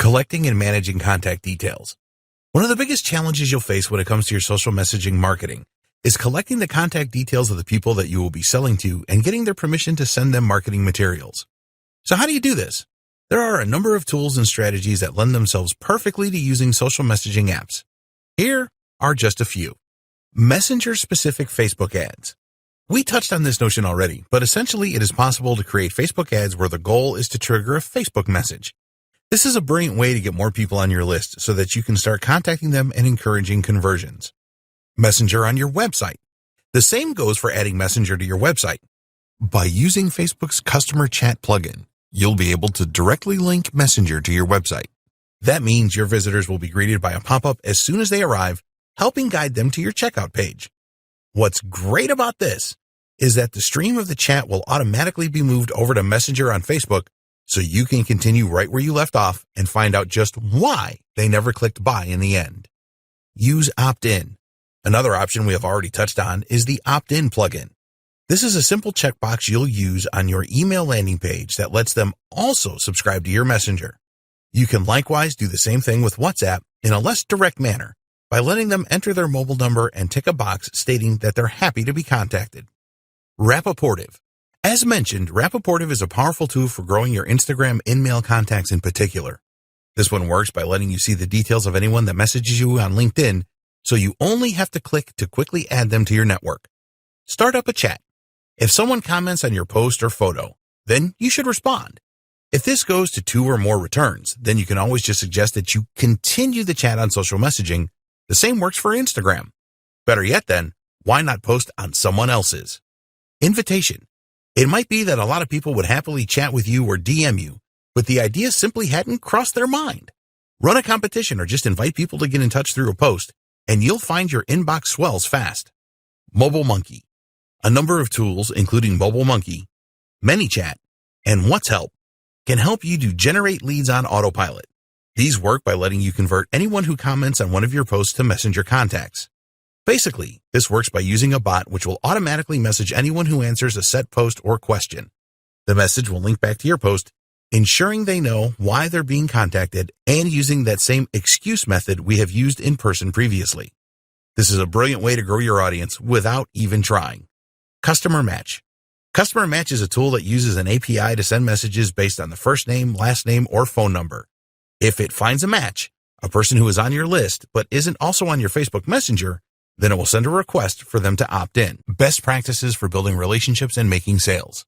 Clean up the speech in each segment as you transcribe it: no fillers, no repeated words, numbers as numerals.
Collecting and managing contact details. One of the biggest challenges you'll face when it comes to your social messaging marketing is collecting the contact details of the people that you will be selling to and getting their permission to send them marketing materials. So how do you do this? There are a number of tools and strategies that lend themselves perfectly to using social messaging apps. Here are just a few. Messenger-specific Facebook ads. We touched on this notion already, but essentially it is possible to create Facebook ads where the goal is to trigger a Facebook message. This is a brilliant way to get more people on your list so that you can start contacting them and encouraging conversions. Messenger on your website. The same goes for adding Messenger to your website. By using Facebook's customer chat plugin, you'll be able to directly link Messenger to your website. That means your visitors will be greeted by a pop-up as soon as they arrive, helping guide them to your checkout page. What's great about this is that the stream of the chat will automatically be moved over to Messenger on Facebook, so you can continue right where you left off and find out just why they never clicked buy in the end. Use opt-in. Another option we have already touched on is the opt-in plugin. This is a simple checkbox you'll use on your email landing page that lets them also subscribe to your Messenger. You can likewise do the same thing with WhatsApp in a less direct manner by letting them enter their mobile number and tick a box stating that they're happy to be contacted. Rapportive. As mentioned, Rapportive is a powerful tool for growing your Instagram in-mail contacts in particular. This one works by letting you see the details of anyone that messages you on LinkedIn, so you only have to click to quickly add them to your network. Start up a chat. If someone comments on your post or photo, then you should respond. If this goes to 2 or more returns, then you can always just suggest that you continue the chat on social messaging. The same works for Instagram. Better yet then, why not post on someone else's? Invitation. It might be that a lot of people would happily chat with you or DM you, but the idea simply hadn't crossed their mind. Run a competition or just invite people to get in touch through a post, and you'll find your inbox swells fast. Mobile Monkey. A number of tools, including Mobile Monkey, ManyChat, and What's Help, can help you to generate leads on autopilot. These work by letting you convert anyone who comments on one of your posts to Messenger contacts. Basically, this works by using a bot which will automatically message anyone who answers a set post or question. The message will link back to your post, ensuring they know why they're being contacted and using that same excuse method we have used in person previously. This is a brilliant way to grow your audience without even trying. Customer Match. Customer Match is a tool that uses an API to send messages based on the first name, last name, or phone number. If it finds a match, a person who is on your list but isn't also on your Facebook Messenger, then it will send a request for them to opt in. Best practices for building relationships and making sales.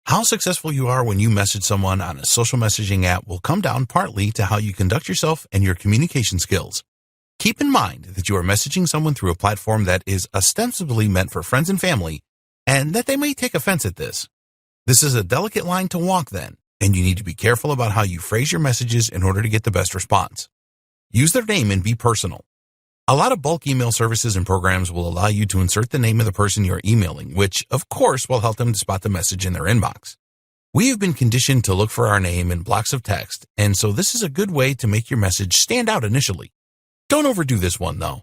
How successful you are when you message someone on a social messaging app will come down partly to how you conduct yourself and your communication skills. Keep in mind that you are messaging someone through a platform that is ostensibly meant for friends and family, and that they may take offense at this. This is a delicate line to walk then, and you need to be careful about how you phrase your messages in order to get the best response. Use their name and be personal. A lot of bulk email services and programs will allow you to insert the name of the person you are emailing, which, of course, will help them to spot the message in their inbox. We have been conditioned to look for our name in blocks of text, and so this is a good way to make your message stand out initially. Don't overdo this one, though.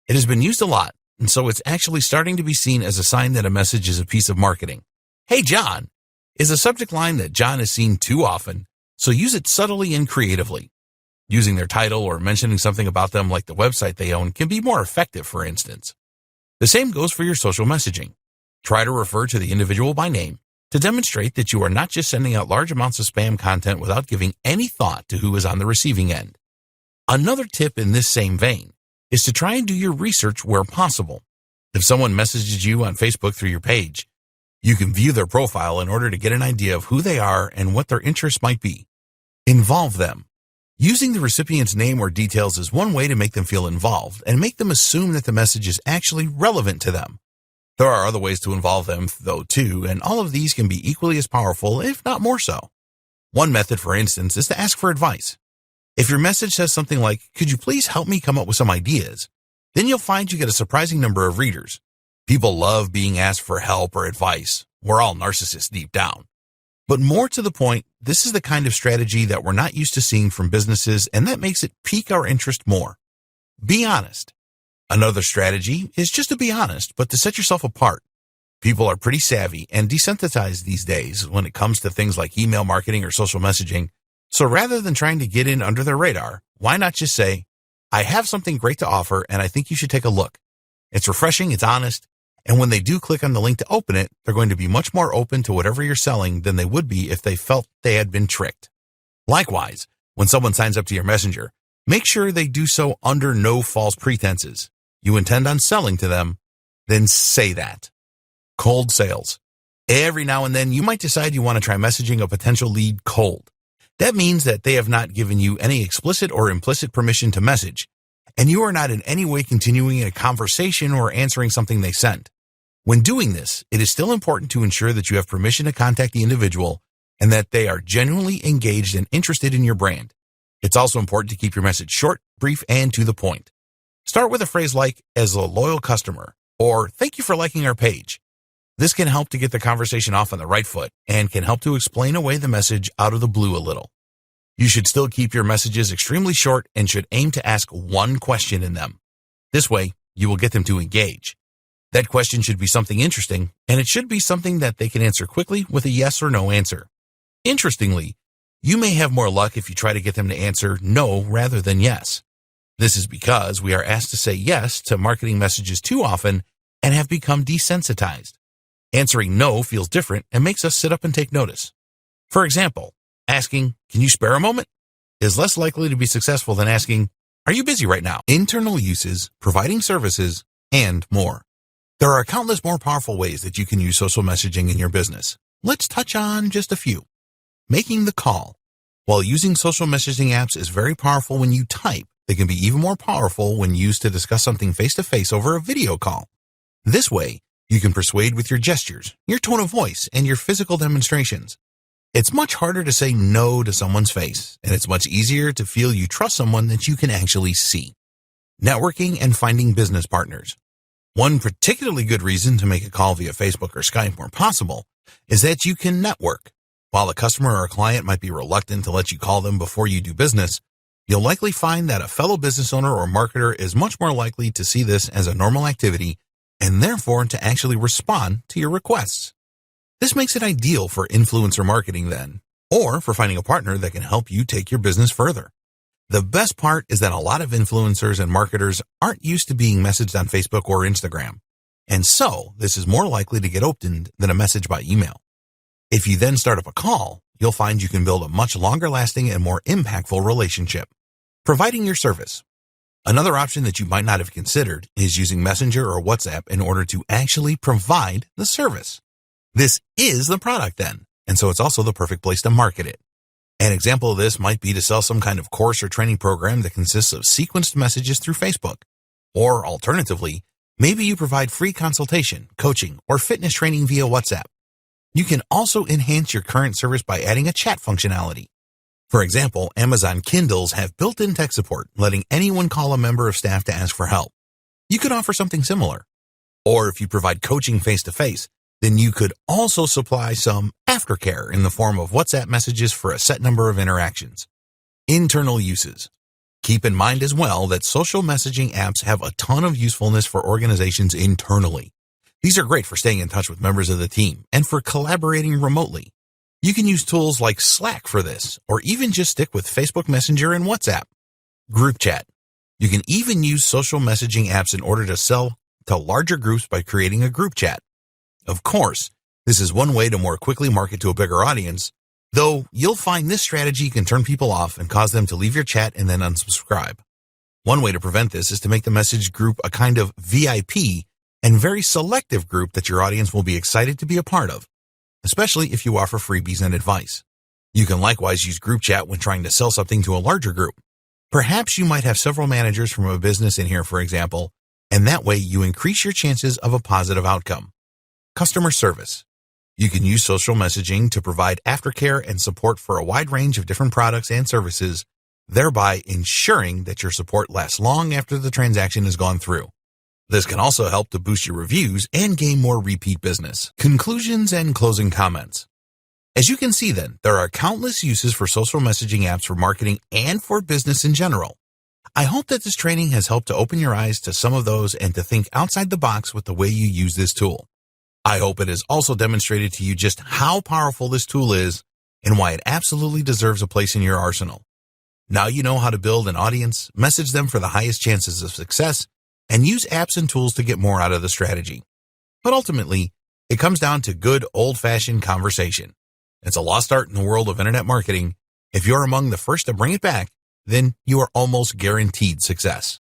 It has been used a lot, and so it's actually starting to be seen as a sign that a message is a piece of marketing. "Hey, John," is a subject line that John is seen too often, so use it subtly and creatively. Using their title or mentioning something about them like the website they own can be more effective, for instance. The same goes for your social messaging. Try to refer to the individual by name to demonstrate that you are not just sending out large amounts of spam content without giving any thought to who is on the receiving end. Another tip in this same vein is to try and do your research where possible. If someone messages you on Facebook through your page, you can view their profile in order to get an idea of who they are and what their interests might be. Involve them. Using the recipient's name or details is one way to make them feel involved and make them assume that the message is actually relevant to them. There are other ways to involve them, though, too, and all of these can be equally as powerful, if not more so. One method, for instance, is to ask for advice. If your message says something like, "Could you please help me come up with some ideas?" then you'll find you get a surprising number of readers. People love being asked for help or advice. We're all narcissists deep down. But more to the point, this is the kind of strategy that we're not used to seeing from businesses, and that makes it pique our interest more. Be honest. Another strategy is just to be honest, but to set yourself apart. People are pretty savvy and desensitized these days when it comes to things like email marketing or social messaging, So rather than trying to get in under their radar, why not just say, I have something great to offer and I think you should take a look. It's refreshing, it's honest, and when they do click on the link to open it, they're going to be much more open to whatever you're selling than they would be if they felt they had been tricked. Likewise, when someone signs up to your messenger, make sure they do so under no false pretenses. You intend on selling to them, then say that. Cold sales. Every now and then, you might decide you want to try messaging a potential lead cold. That means that they have not given you any explicit or implicit permission to message, and you are not in any way continuing a conversation or answering something they sent. When doing this, it is still important to ensure that you have permission to contact the individual and that they are genuinely engaged and interested in your brand. It's also important to keep your message short, brief, and to the point. Start with a phrase like, as a loyal customer, or thank you for liking our page. This can help to get the conversation off on the right foot and can help to explain away the message out of the blue a little. You should still keep your messages extremely short and should aim to ask one question in them. This way, you will get them to engage. That question should be something interesting, and it should be something that they can answer quickly with a yes or no answer. Interestingly, you may have more luck if you try to get them to answer no rather than yes. This is because we are asked to say yes to marketing messages too often and have become desensitized. Answering no feels different and makes us sit up and take notice. For example, asking, can you spare a moment? Is less likely to be successful than asking, are you busy right now? Internal uses, providing services, and more. There are countless more powerful ways that you can use social messaging in your business. Let's touch on just a few. Making the call. While using social messaging apps is very powerful when you type, they can be even more powerful when used to discuss something face-to-face over a video call. This way, you can persuade with your gestures, your tone of voice, and your physical demonstrations. It's much harder to say no to someone's face, and it's much easier to feel you trust someone that you can actually see. Networking and finding business partners. One particularly good reason to make a call via Facebook or Skype more possible is that you can network. While a customer or a client might be reluctant to let you call them before you do business, you'll likely find that a fellow business owner or marketer is much more likely to see this as a normal activity and therefore to actually respond to your requests. This makes it ideal for influencer marketing then, or for finding a partner that can help you take your business further. The best part is that a lot of influencers and marketers aren't used to being messaged on Facebook or Instagram, and so this is more likely to get opened than a message by email. If you then start up a call, you'll find you can build a much longer lasting and more impactful relationship. Providing your service. Another option that you might not have considered is using Messenger or WhatsApp in order to actually provide the service. This is the product then, and so it's also the perfect place to market it. An example of this might be to sell some kind of course or training program that consists of sequenced messages through Facebook. Or alternatively, maybe you provide free consultation, coaching, or fitness training via WhatsApp. You can also enhance your current service by adding a chat functionality. For example, Amazon Kindles have built-in tech support, letting anyone call a member of staff to ask for help. You could offer something similar. Or if you provide coaching face-to-face, then you could also supply some aftercare in the form of WhatsApp messages for a set number of interactions. Internal uses. Keep in mind as well that social messaging apps have a ton of usefulness for organizations internally. These are great for staying in touch with members of the team and for collaborating remotely. You can use tools like Slack for this, or even just stick with Facebook Messenger and WhatsApp. Group chat. You can even use social messaging apps in order to sell to larger groups by creating a group chat. Of course, this is one way to more quickly market to a bigger audience, though you'll find this strategy can turn people off and cause them to leave your chat and then unsubscribe. One way to prevent this is to make the message group a kind of VIP and very selective group that your audience will be excited to be a part of, especially if you offer freebies and advice. You can likewise use group chat when trying to sell something to a larger group. Perhaps you might have several managers from a business in here, for example, and that way you increase your chances of a positive outcome. Customer service. You can use social messaging to provide aftercare and support for a wide range of different products and services, thereby ensuring that your support lasts long after the transaction has gone through. This can also help to boost your reviews and gain more repeat business. Conclusions and closing comments. As you can see then, there are countless uses for social messaging apps for marketing and for business in general. I hope that this training has helped to open your eyes to some of those and to think outside the box with the way you use this tool. I hope it has also demonstrated to you just how powerful this tool is and why it absolutely deserves a place in your arsenal. Now you know how to build an audience, message them for the highest chances of success, and use apps and tools to get more out of the strategy. But ultimately, it comes down to good old-fashioned conversation. It's a lost art in the world of internet marketing. If you're among the first to bring it back, then you are almost guaranteed success.